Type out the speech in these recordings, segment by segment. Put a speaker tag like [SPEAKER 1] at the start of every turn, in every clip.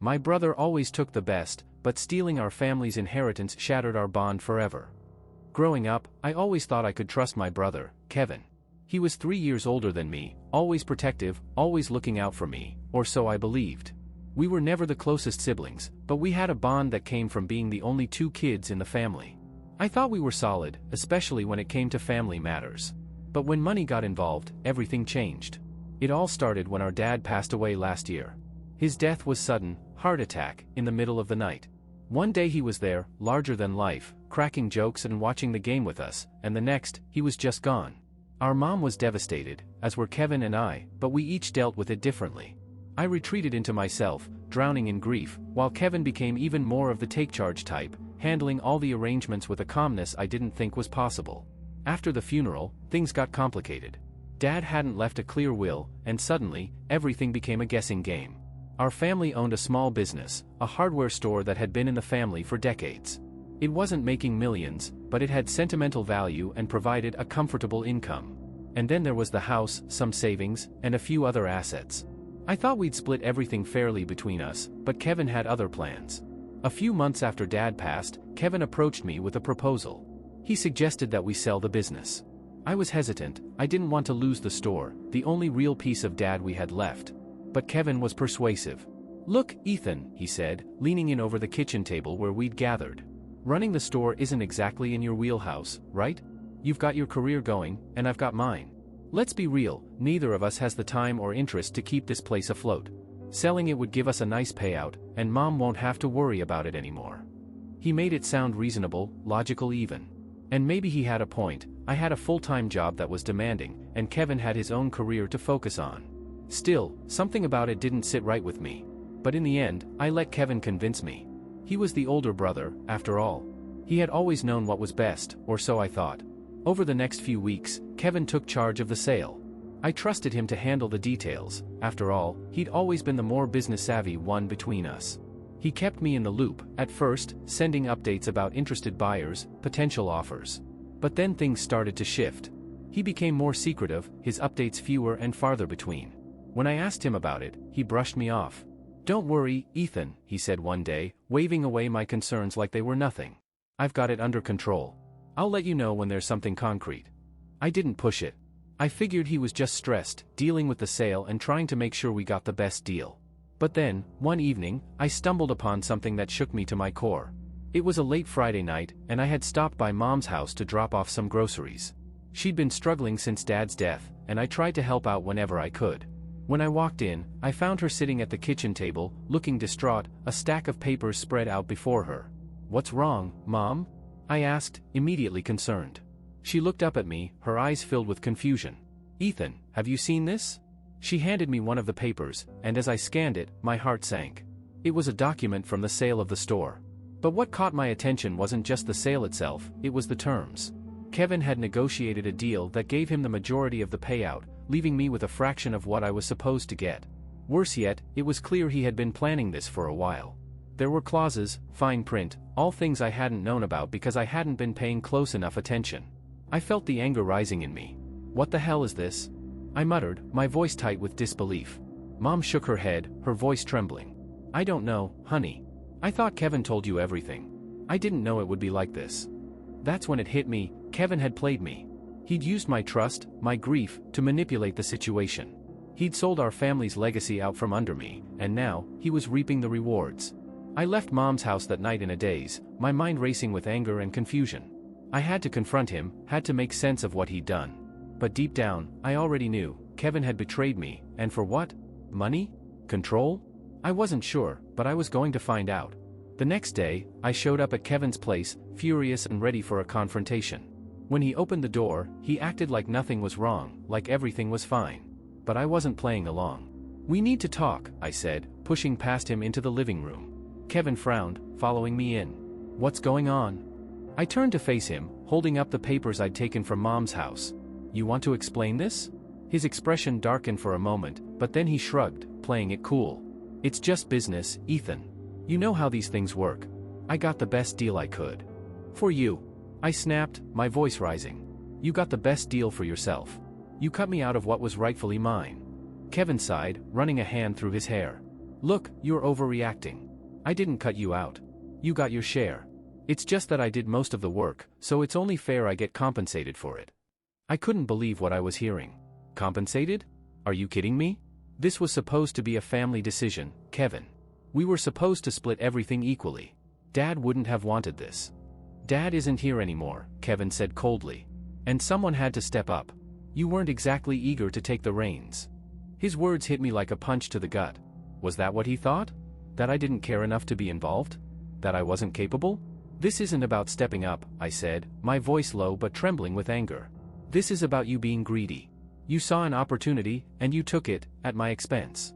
[SPEAKER 1] My brother always took the best, but stealing our family's inheritance shattered our bond forever. Growing up, I always thought I could trust my brother, Kevin. He was 3 years older than me, always protective, always looking out for me, or so I believed. We were never the closest siblings, but we had a bond that came from being the only 2 kids in the family. I thought we were solid, especially when it came to family matters. But when money got involved, everything changed. It all started when our dad passed away last year. His death was sudden, heart attack, in the middle of the night. One day he was there, larger than life, cracking jokes and watching the game with us, and the next, he was just gone. Our mom was devastated, as were Kevin and I, but we each dealt with it differently. I retreated into myself, drowning in grief, while Kevin became even more of the take-charge type, handling all the arrangements with a calmness I didn't think was possible. After the funeral, things got complicated. Dad hadn't left a clear will, and suddenly, everything became a guessing game. Our family owned a small business, a hardware store that had been in the family for decades. It wasn't making millions, but it had sentimental value and provided a comfortable income. And then there was the house, some savings, and a few other assets. I thought we'd split everything fairly between us, but Kevin had other plans. A few months after Dad passed, Kevin approached me with a proposal. He suggested that we sell the business. I was hesitant. I didn't want to lose the store, the only real piece of Dad we had left. But Kevin was persuasive. "Look, Ethan," he said, leaning in over the kitchen table where we'd gathered. "Running the store isn't exactly in your wheelhouse, right? You've got your career going, and I've got mine. Let's be real, neither of us has the time or interest to keep this place afloat. Selling it would give us a nice payout, and Mom won't have to worry about it anymore." He made it sound reasonable, logical even. And maybe he had a point. I had a full-time job that was demanding, and Kevin had his own career to focus on. Still, something about it didn't sit right with me. But in the end, I let Kevin convince me. He was the older brother, after all. He had always known what was best, or so I thought. Over the next few weeks, Kevin took charge of the sale. I trusted him to handle the details. After all, he'd always been the more business-savvy one between us. He kept me in the loop, at first, sending updates about interested buyers, potential offers. But then things started to shift. He became more secretive, his updates fewer and farther between. When I asked him about it, he brushed me off. "Don't worry, Ethan," he said one day, waving away my concerns like they were nothing. "I've got it under control. I'll let you know when there's something concrete." I didn't push it. I figured he was just stressed, dealing with the sale and trying to make sure we got the best deal. But then, one evening, I stumbled upon something that shook me to my core. It was a late Friday night, and I had stopped by Mom's house to drop off some groceries. She'd been struggling since Dad's death, and I tried to help out whenever I could. When I walked in, I found her sitting at the kitchen table, looking distraught, a stack of papers spread out before her. "What's wrong, Mom?" I asked, immediately concerned. She looked up at me, her eyes filled with confusion. "Ethan, have you seen this?" She handed me one of the papers, and as I scanned it, my heart sank. It was a document from the sale of the store. But what caught my attention wasn't just the sale itself, it was the terms. Kevin had negotiated a deal that gave him the majority of the payout, leaving me with a fraction of what I was supposed to get. Worse yet, it was clear he had been planning this for a while. There were clauses, fine print, all things I hadn't known about because I hadn't been paying close enough attention. I felt the anger rising in me. "What the hell is this?" I muttered, my voice tight with disbelief. Mom shook her head, her voice trembling. "I don't know, honey. I thought Kevin told you everything. I didn't know it would be like this." That's when it hit me, Kevin had played me. He'd used my trust, my grief, to manipulate the situation. He'd sold our family's legacy out from under me, and now, he was reaping the rewards. I left Mom's house that night in a daze, my mind racing with anger and confusion. I had to confront him, had to make sense of what he'd done. But deep down, I already knew, Kevin had betrayed me, and for what? Money? Control? I wasn't sure, but I was going to find out. The next day, I showed up at Kevin's place, furious and ready for a confrontation. When he opened the door, he acted like nothing was wrong, like everything was fine. But I wasn't playing along. "We need to talk," I said, pushing past him into the living room. Kevin frowned, following me in. "What's going on?" I turned to face him, holding up the papers I'd taken from Mom's house. "You want to explain this?" His expression darkened for a moment, but then he shrugged, playing it cool. "It's just business, Ethan. You know how these things work. I got the best deal I could. For you." I snapped, my voice rising. "You got the best deal for yourself. You cut me out of what was rightfully mine." Kevin sighed, running a hand through his hair. Look, you're overreacting. I didn't cut you out. You got your share. It's just that I did most of the work, so it's only fair I get compensated for it. I couldn't believe what I was hearing. Compensated? Are you kidding me? This was supposed to be a family decision, Kevin. We were supposed to split everything equally. Dad wouldn't have wanted this. Dad isn't here anymore, Kevin said coldly. And someone had to step up. You weren't exactly eager to take the reins. His words hit me like a punch to the gut. Was that what he thought? That I didn't care enough to be involved? That I wasn't capable? This isn't about stepping up, I said, my voice low but trembling with anger. This is about you being greedy. You saw an opportunity, and you took it, at my expense.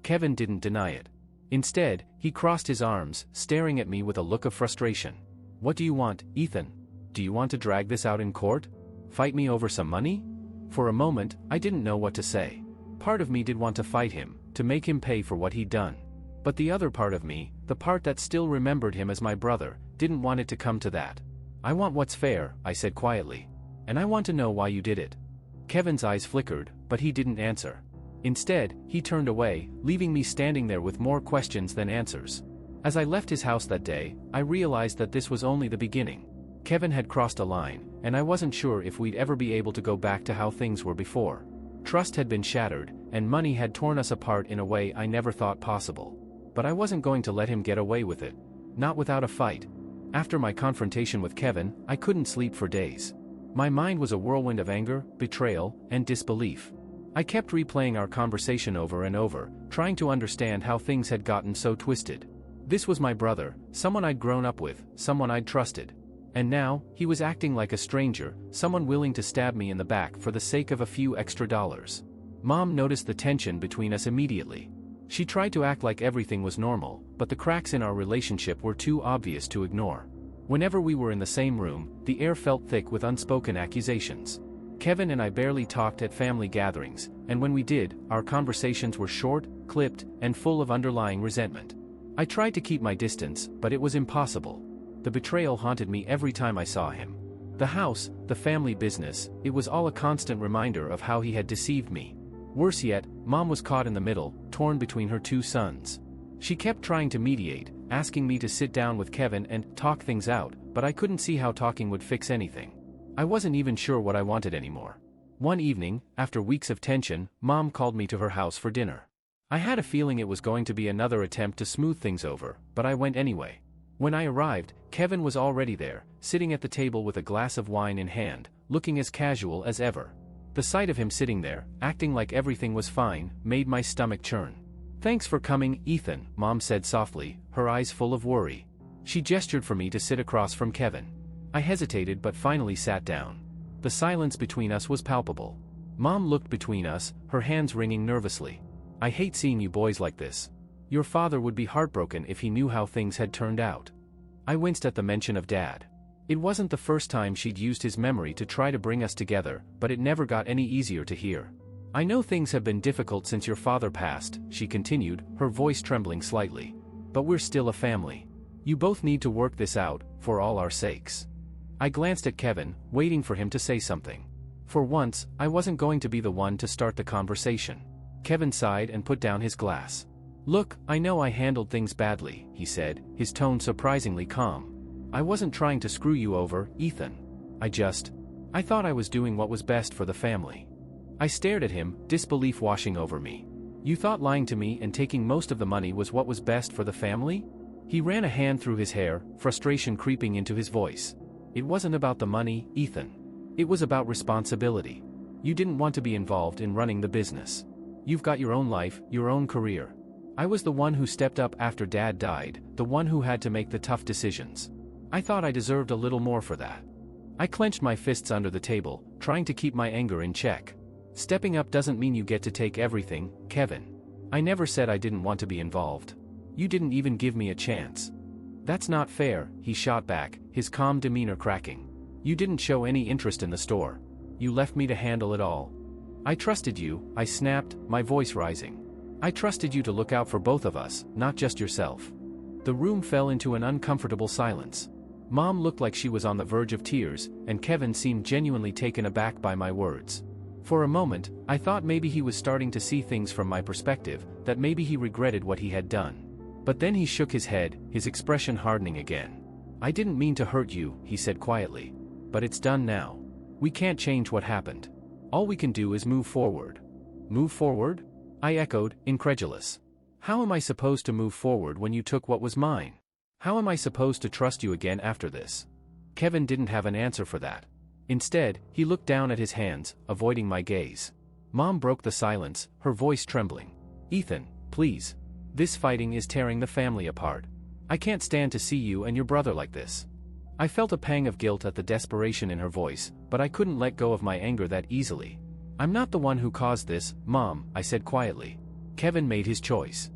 [SPEAKER 1] Kevin didn't deny it. Instead, he crossed his arms, staring at me with a look of frustration. What do you want, Ethan? Do you want to drag this out in court? Fight me over some money? For a moment, I didn't know what to say. Part of me did want to fight him, to make him pay for what he'd done. But the other part of me, the part that still remembered him as my brother, didn't want it to come to that. I want what's fair, I said quietly. And I want to know why you did it. Kevin's eyes flickered, but he didn't answer. Instead, he turned away, leaving me standing there with more questions than answers. As I left his house that day, I realized that this was only the beginning. Kevin had crossed a line, and I wasn't sure if we'd ever be able to go back to how things were before. Trust had been shattered, and money had torn us apart in a way I never thought possible. But I wasn't going to let him get away with it. Not without a fight. After my confrontation with Kevin, I couldn't sleep for days. My mind was a whirlwind of anger, betrayal, and disbelief. I kept replaying our conversation over and over, trying to understand how things had gotten so twisted. This was my brother, someone I'd grown up with, someone I'd trusted. And now, he was acting like a stranger, someone willing to stab me in the back for the sake of a few extra dollars. Mom noticed the tension between us immediately. She tried to act like everything was normal, but the cracks in our relationship were too obvious to ignore. Whenever we were in the same room, the air felt thick with unspoken accusations. Kevin and I barely talked at family gatherings, and when we did, our conversations were short, clipped, and full of underlying resentment. I tried to keep my distance, but it was impossible. The betrayal haunted me every time I saw him. The house, the family business, it was all a constant reminder of how he had deceived me. Worse yet, Mom was caught in the middle, torn between her two sons. She kept trying to mediate, asking me to sit down with Kevin and talk things out, but I couldn't see how talking would fix anything. I wasn't even sure what I wanted anymore. One evening, after weeks of tension, Mom called me to her house for dinner. I had a feeling it was going to be another attempt to smooth things over, but I went anyway. When I arrived, Kevin was already there, sitting at the table with a glass of wine in hand, looking as casual as ever. The sight of him sitting there, acting like everything was fine, made my stomach churn. "Thanks for coming, Ethan," Mom said softly, her eyes full of worry. She gestured for me to sit across from Kevin. I hesitated but finally sat down. The silence between us was palpable. Mom looked between us, her hands wringing nervously. "I hate seeing you boys like this. Your father would be heartbroken if he knew how things had turned out." I winced at the mention of Dad. It wasn't the first time she'd used his memory to try to bring us together, but it never got any easier to hear. "I know things have been difficult since your father passed," she continued, her voice trembling slightly. "But we're still a family. You both need to work this out, for all our sakes." I glanced at Kevin, waiting for him to say something. For once, I wasn't going to be the one to start the conversation. Kevin sighed and put down his glass. "Look, I know I handled things badly," he said, his tone surprisingly calm. "I wasn't trying to screw you over, Ethan. I thought I was doing what was best for the family." I stared at him, disbelief washing over me. "You thought lying to me and taking most of the money was what was best for the family?" He ran a hand through his hair, frustration creeping into his voice. "It wasn't about the money, Ethan. It was about responsibility. You didn't want to be involved in running the business. You've got your own life, your own career. I was the one who stepped up after Dad died, the one who had to make the tough decisions. I thought I deserved a little more for that." I clenched my fists under the table, trying to keep my anger in check. "Stepping up doesn't mean you get to take everything, Kevin. I never said I didn't want to be involved. You didn't even give me a chance." "That's not fair," he shot back, his calm demeanor cracking. "You didn't show any interest in the store. You left me to handle it all." "I trusted you," I snapped, my voice rising. "I trusted you to look out for both of us, not just yourself." The room fell into an uncomfortable silence. Mom looked like she was on the verge of tears, and Kevin seemed genuinely taken aback by my words. For a moment, I thought maybe he was starting to see things from my perspective, that maybe he regretted what he had done. But then he shook his head, his expression hardening again. "I didn't mean to hurt you," he said quietly. "But it's done now. We can't change what happened. All we can do is move forward." "Move forward?" I echoed, incredulous. "How am I supposed to move forward when you took what was mine? How am I supposed to trust you again after this?" Kevin didn't have an answer for that. Instead, he looked down at his hands, avoiding my gaze. Mom broke the silence, her voice trembling. "Ethan, please. This fighting is tearing the family apart. I can't stand to see you and your brother like this." I felt a pang of guilt at the desperation in her voice, but I couldn't let go of my anger that easily. "I'm not the one who caused this, Mom," I said quietly. "Kevin made his choice."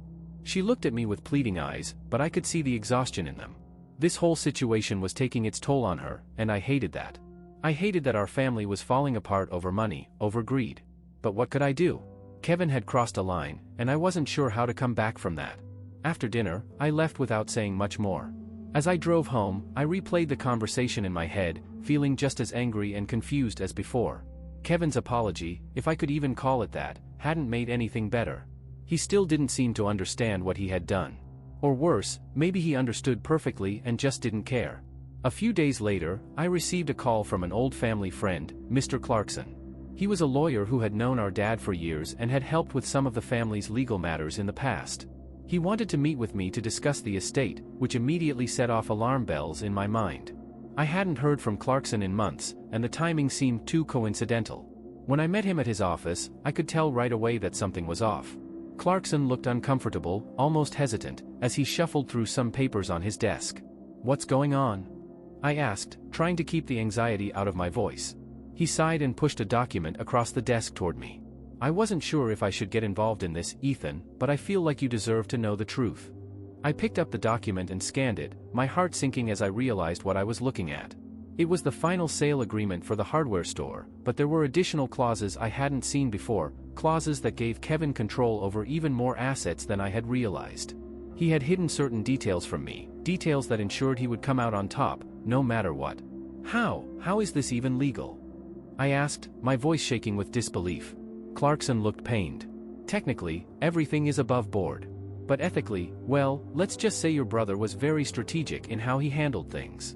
[SPEAKER 1] She looked at me with pleading eyes, but I could see the exhaustion in them. This whole situation was taking its toll on her, and I hated that. I hated that our family was falling apart over money, over greed. But what could I do? Kevin had crossed a line, and I wasn't sure how to come back from that. After dinner, I left without saying much more. As I drove home, I replayed the conversation in my head, feeling just as angry and confused as before. Kevin's apology, if I could even call it that, hadn't made anything better. He still didn't seem to understand what he had done. Or worse, maybe he understood perfectly and just didn't care. A few days later, I received a call from an old family friend, Mr. Clarkson. He was a lawyer who had known our dad for years and had helped with some of the family's legal matters in the past. He wanted to meet with me to discuss the estate, which immediately set off alarm bells in my mind. I hadn't heard from Clarkson in months, and the timing seemed too coincidental. When I met him at his office, I could tell right away that something was off. Clarkson looked uncomfortable, almost hesitant, as he shuffled through some papers on his desk. "What's going on?" I asked, trying to keep the anxiety out of my voice. He sighed and pushed a document across the desk toward me. "I wasn't sure if I should get involved in this, Ethan, but I feel like you deserve to know the truth." I picked up the document and scanned it, my heart sinking as I realized what I was looking at. It was the final sale agreement for the hardware store, but there were additional clauses I hadn't seen before, clauses that gave Kevin control over even more assets than I had realized. He had hidden certain details from me, details that ensured he would come out on top, no matter what. How is this even legal?" I asked, my voice shaking with disbelief. Clarkson looked pained. "Technically, everything is above board. But ethically, well, let's just say your brother was very strategic in how he handled things."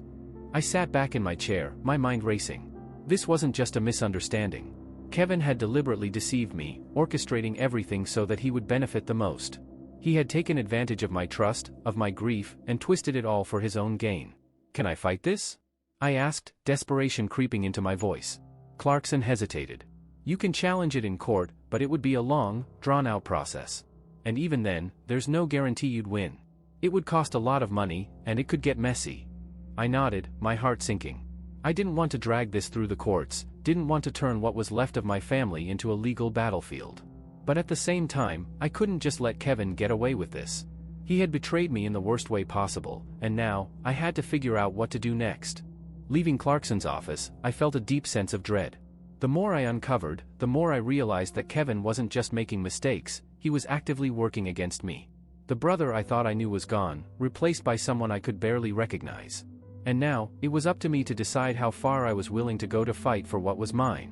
[SPEAKER 1] I sat back in my chair, my mind racing. This wasn't just a misunderstanding. Kevin had deliberately deceived me, orchestrating everything so that he would benefit the most. He had taken advantage of my trust, of my grief, and twisted it all for his own gain. "Can I fight this?" I asked, desperation creeping into my voice. Clarkson hesitated. "You can challenge it in court, but it would be a long, drawn-out process. And even then, there's no guarantee you'd win. It would cost a lot of money, and it could get messy." I nodded, my heart sinking. I didn't want to drag this through the courts, didn't want to turn what was left of my family into a legal battlefield. But at the same time, I couldn't just let Kevin get away with this. He had betrayed me in the worst way possible, and now, I had to figure out what to do next. Leaving Clarkson's office, I felt a deep sense of dread. The more I uncovered, the more I realized that Kevin wasn't just making mistakes, he was actively working against me. The brother I thought I knew was gone, replaced by someone I could barely recognize. And now, it was up to me to decide how far I was willing to go to fight for what was mine.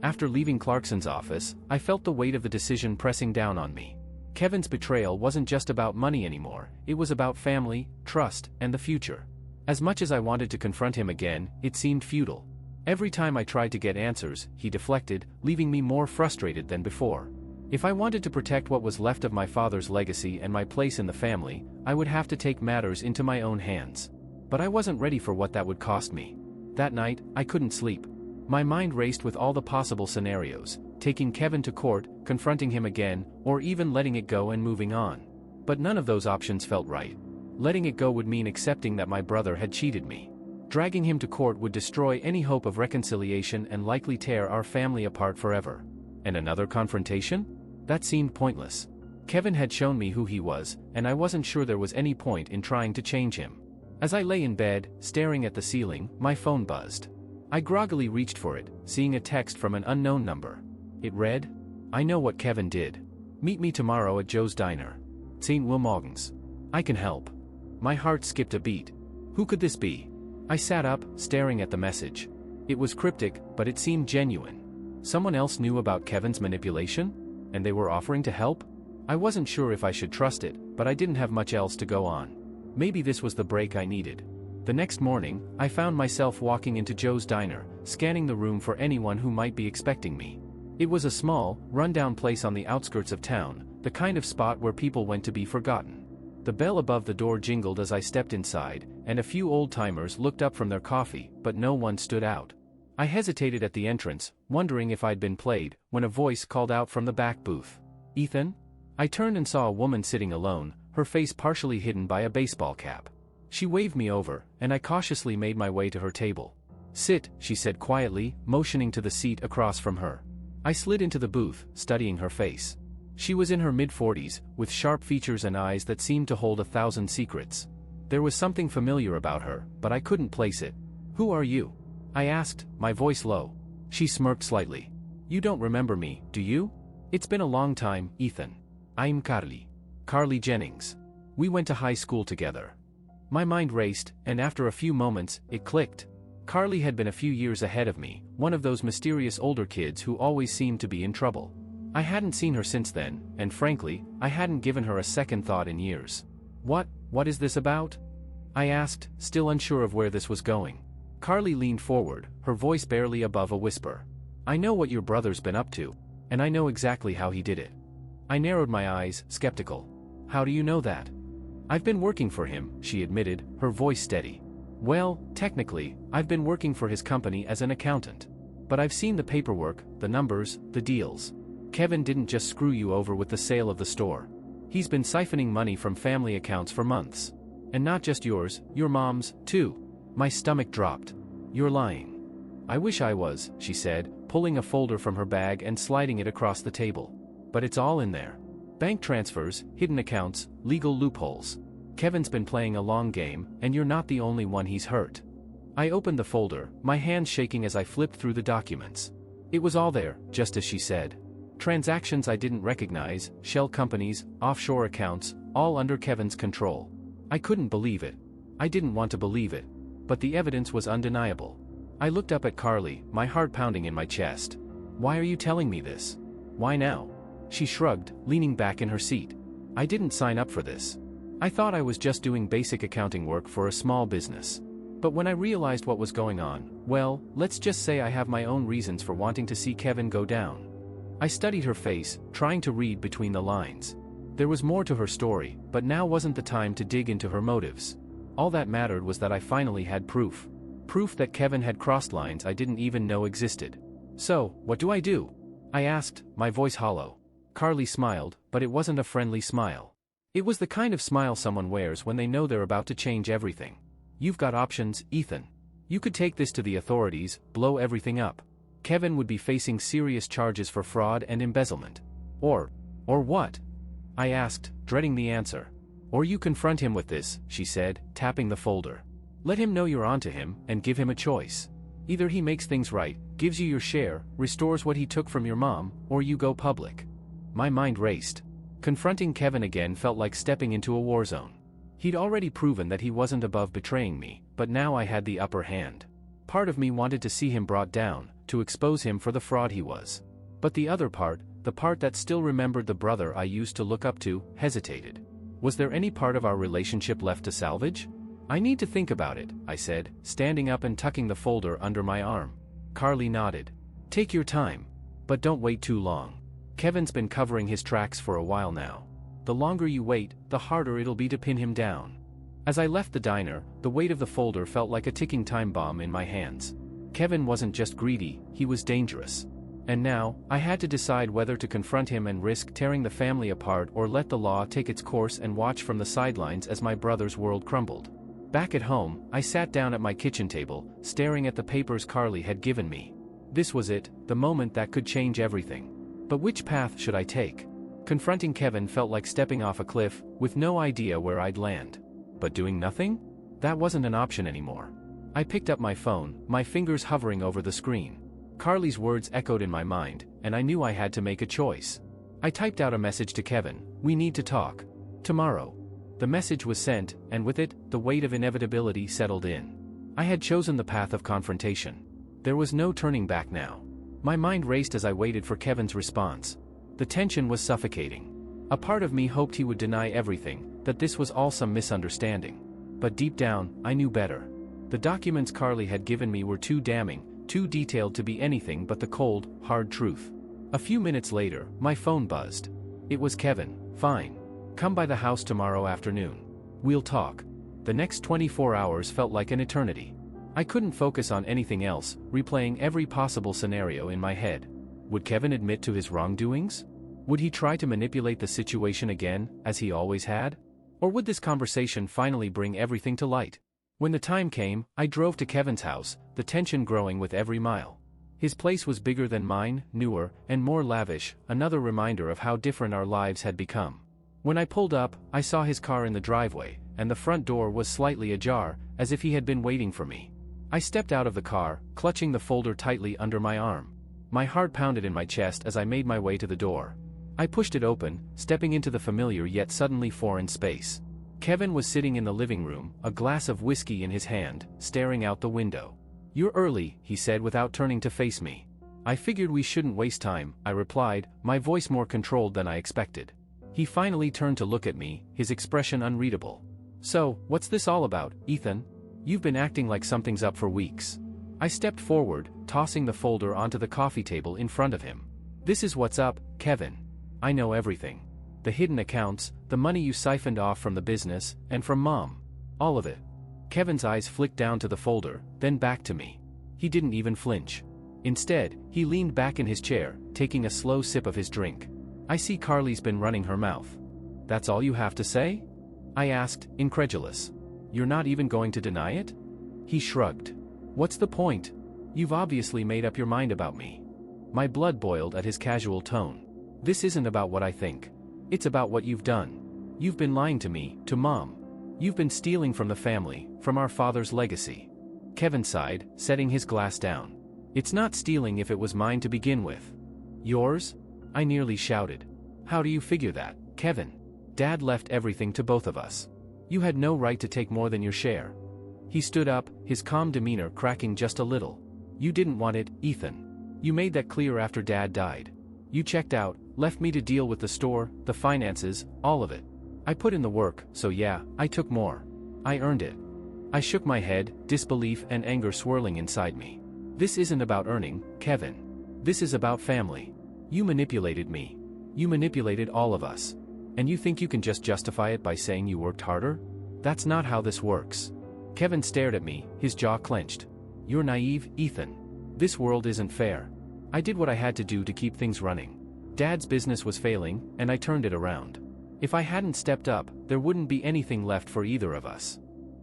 [SPEAKER 1] After leaving Clarkson's office, I felt the weight of the decision pressing down on me. Kevin's betrayal wasn't just about money anymore, it was about family, trust, and the future. As much as I wanted to confront him again, it seemed futile. Every time I tried to get answers, he deflected, leaving me more frustrated than before. If I wanted to protect what was left of my father's legacy and my place in the family, I would have to take matters into my own hands. But I wasn't ready for what that would cost me. That night, I couldn't sleep. My mind raced with all the possible scenarios, taking Kevin to court, confronting him again, or even letting it go and moving on. But none of those options felt right. Letting it go would mean accepting that my brother had cheated me. Dragging him to court would destroy any hope of reconciliation and likely tear our family apart forever. And another confrontation? That seemed pointless. Kevin had shown me who he was, and I wasn't sure there was any point in trying to change him. As I lay in bed, staring at the ceiling, my phone buzzed. I groggily reached for it, seeing a text from an unknown number. It read, "I know what Kevin did. Meet me tomorrow at Joe's Diner. St. Wilmogans. I can help." My heart skipped a beat. Who could this be? I sat up, staring at the message. It was cryptic, but it seemed genuine. Someone else knew about Kevin's manipulation? And they were offering to help? I wasn't sure if I should trust it, but I didn't have much else to go on. Maybe this was the break I needed. The next morning, I found myself walking into Joe's diner, scanning the room for anyone who might be expecting me. It was a small, run-down place on the outskirts of town, the kind of spot where people went to be forgotten. The bell above the door jingled as I stepped inside, and a few old-timers looked up from their coffee, but no one stood out. I hesitated at the entrance, wondering if I'd been played, when a voice called out from the back booth. "Ethan?" I turned and saw a woman sitting alone, her face partially hidden by a baseball cap. She waved me over, and I cautiously made my way to her table. "Sit," she said quietly, motioning to the seat across from her. I slid into the booth, studying her face. She was in her mid-40s, with sharp features and eyes that seemed to hold 1,000 secrets. There was something familiar about her, but I couldn't place it. "Who are you?" I asked, my voice low. She smirked slightly. "You don't remember me, do you? It's been a long time, Ethan. I'm Carly. Carly Jennings. We went to high school together." My mind raced, and after a few moments, it clicked. Carly had been a few years ahead of me, one of those mysterious older kids who always seemed to be in trouble. I hadn't seen her since then, and frankly, I hadn't given her a second thought in years. What is this about?" I asked, still unsure of where this was going. Carly leaned forward, her voice barely above a whisper. "I know what your brother's been up to, and I know exactly how he did it." I narrowed my eyes, skeptical. "How do you know that?" "I've been working for him," she admitted, her voice steady. "Well, technically, I've been working for his company as an accountant. But I've seen the paperwork, the numbers, the deals. Kevin didn't just screw you over with the sale of the store. He's been siphoning money from family accounts for months. And not just yours, your mom's, too." My stomach dropped. "You're lying." "I wish I was," she said, pulling a folder from her bag and sliding it across the table. "But it's all in there. Bank transfers, hidden accounts, legal loopholes. Kevin's been playing a long game, and you're not the only one he's hurt." I opened the folder, my hands shaking as I flipped through the documents. It was all there, just as she said. Transactions I didn't recognize, shell companies, offshore accounts, all under Kevin's control. I couldn't believe it. I didn't want to believe it. But the evidence was undeniable. I looked up at Carly, my heart pounding in my chest. "Why are you telling me this? Why now?" She shrugged, leaning back in her seat. "I didn't sign up for this. I thought I was just doing basic accounting work for a small business. But when I realized what was going on, well, let's just say I have my own reasons for wanting to see Kevin go down." I studied her face, trying to read between the lines. There was more to her story, but now wasn't the time to dig into her motives. All that mattered was that I finally had proof. Proof that Kevin had crossed lines I didn't even know existed. "So, what do I do?" I asked, my voice hollow. Carly smiled, but it wasn't a friendly smile. It was the kind of smile someone wears when they know they're about to change everything. "You've got options, Ethan. You could take this to the authorities, blow everything up. Kevin would be facing serious charges for fraud and embezzlement. Or what?" I asked, dreading the answer. "Or you confront him with this," she said, tapping the folder. "Let him know you're onto him, and give him a choice. Either he makes things right, gives you your share, restores what he took from your mom, or you go public." My mind raced. Confronting Kevin again felt like stepping into a war zone. He'd already proven that he wasn't above betraying me, but now I had the upper hand. Part of me wanted to see him brought down, to expose him for the fraud he was. But the other part, the part that still remembered the brother I used to look up to, hesitated. Was there any part of our relationship left to salvage? "I need to think about it," I said, standing up and tucking the folder under my arm. Carly nodded. "Take your time. But don't wait too long. Kevin's been covering his tracks for a while now. The longer you wait, the harder it'll be to pin him down." As I left the diner, the weight of the folder felt like a ticking time bomb in my hands. Kevin wasn't just greedy, he was dangerous. And now, I had to decide whether to confront him and risk tearing the family apart or let the law take its course and watch from the sidelines as my brother's world crumbled. Back at home, I sat down at my kitchen table, staring at the papers Carly had given me. This was it, the moment that could change everything. But which path should I take? Confronting Kevin felt like stepping off a cliff, with no idea where I'd land. But doing nothing? That wasn't an option anymore. I picked up my phone, my fingers hovering over the screen. Carly's words echoed in my mind, and I knew I had to make a choice. I typed out a message to Kevin: "We need to talk. Tomorrow." The message was sent, and with it, the weight of inevitability settled in. I had chosen the path of confrontation. There was no turning back now. My mind raced as I waited for Kevin's response. The tension was suffocating. A part of me hoped he would deny everything, that this was all some misunderstanding. But deep down, I knew better. The documents Carly had given me were too damning, too detailed to be anything but the cold, hard truth. A few minutes later, my phone buzzed. It was Kevin. "Fine. Come by the house tomorrow afternoon. We'll talk." The next 24 hours felt like an eternity. I couldn't focus on anything else, replaying every possible scenario in my head. Would Kevin admit to his wrongdoings? Would he try to manipulate the situation again, as he always had? Or would this conversation finally bring everything to light? When the time came, I drove to Kevin's house, the tension growing with every mile. His place was bigger than mine, newer, and more lavish, another reminder of how different our lives had become. When I pulled up, I saw his car in the driveway, and the front door was slightly ajar, as if he had been waiting for me. I stepped out of the car, clutching the folder tightly under my arm. My heart pounded in my chest as I made my way to the door. I pushed it open, stepping into the familiar yet suddenly foreign space. Kevin was sitting in the living room, a glass of whiskey in his hand, staring out the window. "You're early," he said without turning to face me. "I figured we shouldn't waste time," I replied, my voice more controlled than I expected. He finally turned to look at me, his expression unreadable. "So, what's this all about, Ethan? You've been acting like something's up for weeks." I stepped forward, tossing the folder onto the coffee table in front of him. "This is what's up, Kevin. I know everything. The hidden accounts, the money you siphoned off from the business, and from Mom. All of it." Kevin's eyes flicked down to the folder, then back to me. He didn't even flinch. Instead, he leaned back in his chair, taking a slow sip of his drink. "I see Carly's been running her mouth. That's all you have to say?" I asked, incredulous. "You're not even going to deny it?" He shrugged. "What's the point? You've obviously made up your mind about me." My blood boiled at his casual tone. "This isn't about what I think. It's about what you've done. You've been lying to me, to Mom. You've been stealing from the family, from our father's legacy." Kevin sighed, setting his glass down. "It's not stealing if it was mine to begin with." "Yours?" I nearly shouted. "How do you figure that, Kevin? Dad left everything to both of us. You had no right to take more than your share." He stood up, his calm demeanor cracking just a little. "You didn't want it, Ethan. You made that clear after Dad died. You checked out, left me to deal with the store, the finances, all of it. I put in the work, so yeah, I took more. I earned it." I shook my head, disbelief and anger swirling inside me. "This isn't about earning, Kevin. This is about family. You manipulated me. You manipulated all of us. And you think you can just justify it by saying you worked harder? That's not how this works." Kevin stared at me, his jaw clenched. "You're naive, Ethan. This world isn't fair. I did what I had to do to keep things running. Dad's business was failing, and I turned it around. If I hadn't stepped up, there wouldn't be anything left for either of us."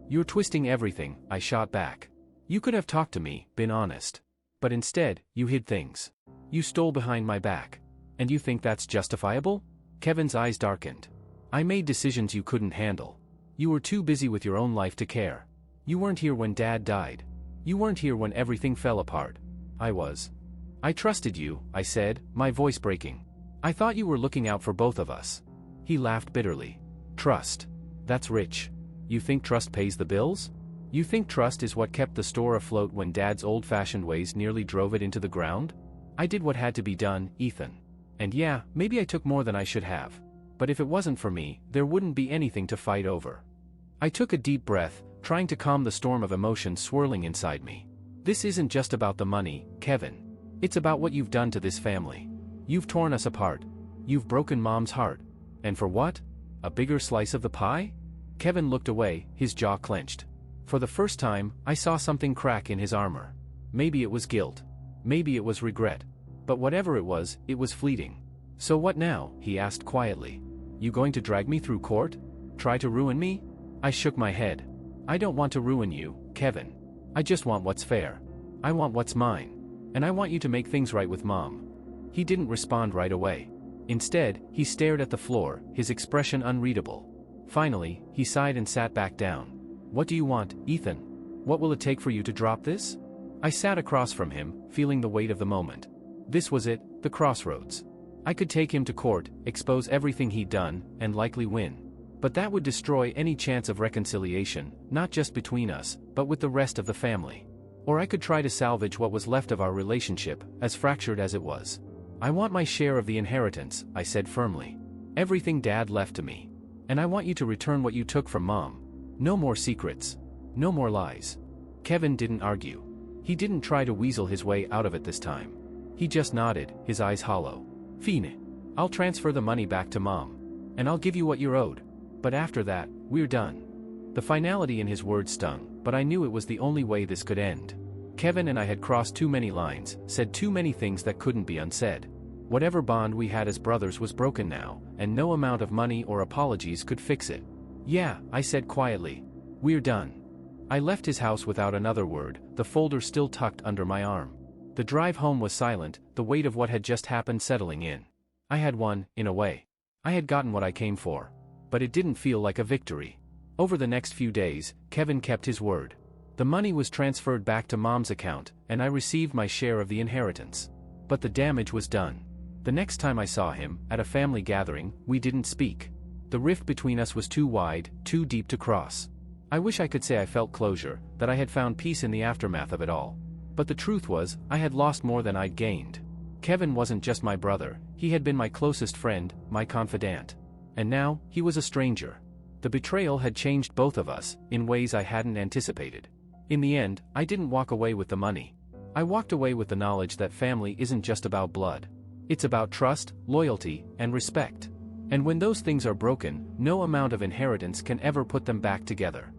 [SPEAKER 1] "You're twisting everything," I shot back. "You could have talked to me, been honest. But instead, you hid things. You stole behind my back. And you think that's justifiable?" Kevin's eyes darkened. "I made decisions you couldn't handle. You were too busy with your own life to care. You weren't here when Dad died. You weren't here when everything fell apart. I was. I trusted you," I said, my voice breaking. "I thought you were looking out for both of us." He laughed bitterly. "Trust? That's rich. You think trust pays the bills? You think trust is what kept the store afloat when Dad's old-fashioned ways nearly drove it into the ground? I did what had to be done, Ethan. And yeah, maybe I took more than I should have. But if it wasn't for me, there wouldn't be anything to fight over." I took a deep breath, trying to calm the storm of emotion swirling inside me. "This isn't just about the money, Kevin. It's about what you've done to this family. You've torn us apart. You've broken Mom's heart. And for what? A bigger slice of the pie?" Kevin looked away, his jaw clenched. For the first time, I saw something crack in his armor. Maybe it was guilt. Maybe it was regret. But whatever it was fleeting. "So what now?" he asked quietly. "You going to drag me through court? Try to ruin me?" I shook my head. "I don't want to ruin you, Kevin. I just want what's fair. I want what's mine. And I want you to make things right with Mom." He didn't respond right away. Instead, he stared at the floor, his expression unreadable. Finally, he sighed and sat back down. "What do you want, Ethan? What will it take for you to drop this?" I sat across from him, feeling the weight of the moment. This was it, the crossroads. I could take him to court, expose everything he'd done, and likely win. But that would destroy any chance of reconciliation, not just between us, but with the rest of the family. Or I could try to salvage what was left of our relationship, as fractured as it was. "I want my share of the inheritance," I said firmly. Everything Dad left to me. And I want you to return what you took from Mom. No more secrets. No more lies. Kevin didn't argue. He didn't try to weasel his way out of it this time. He just nodded, his eyes hollow. Fine. I'll transfer the money back to Mom. And I'll give you what you're owed. But after that, we're done. The finality in his words stung, but I knew it was the only way this could end. Kevin and I had crossed too many lines, said too many things that couldn't be unsaid. Whatever bond we had as brothers was broken now, and no amount of money or apologies could fix it. Yeah, I said quietly. We're done. I left his house without another word, the folder still tucked under my arm. The drive home was silent, the weight of what had just happened settling in. I had won, in a way. I had gotten what I came for. But it didn't feel like a victory. Over the next few days, Kevin kept his word. The money was transferred back to Mom's account, and I received my share of the inheritance. But the damage was done. The next time I saw him, at a family gathering, we didn't speak. The rift between us was too wide, too deep to cross. I wish I could say I felt closure, that I had found peace in the aftermath of it all. But the truth was, I had lost more than I'd gained. Kevin wasn't just my brother, he had been my closest friend, my confidant. And now, he was a stranger. The betrayal had changed both of us, in ways I hadn't anticipated. In the end, I didn't walk away with the money. I walked away with the knowledge that family isn't just about blood. It's about trust, loyalty, and respect. And when those things are broken, no amount of inheritance can ever put them back together.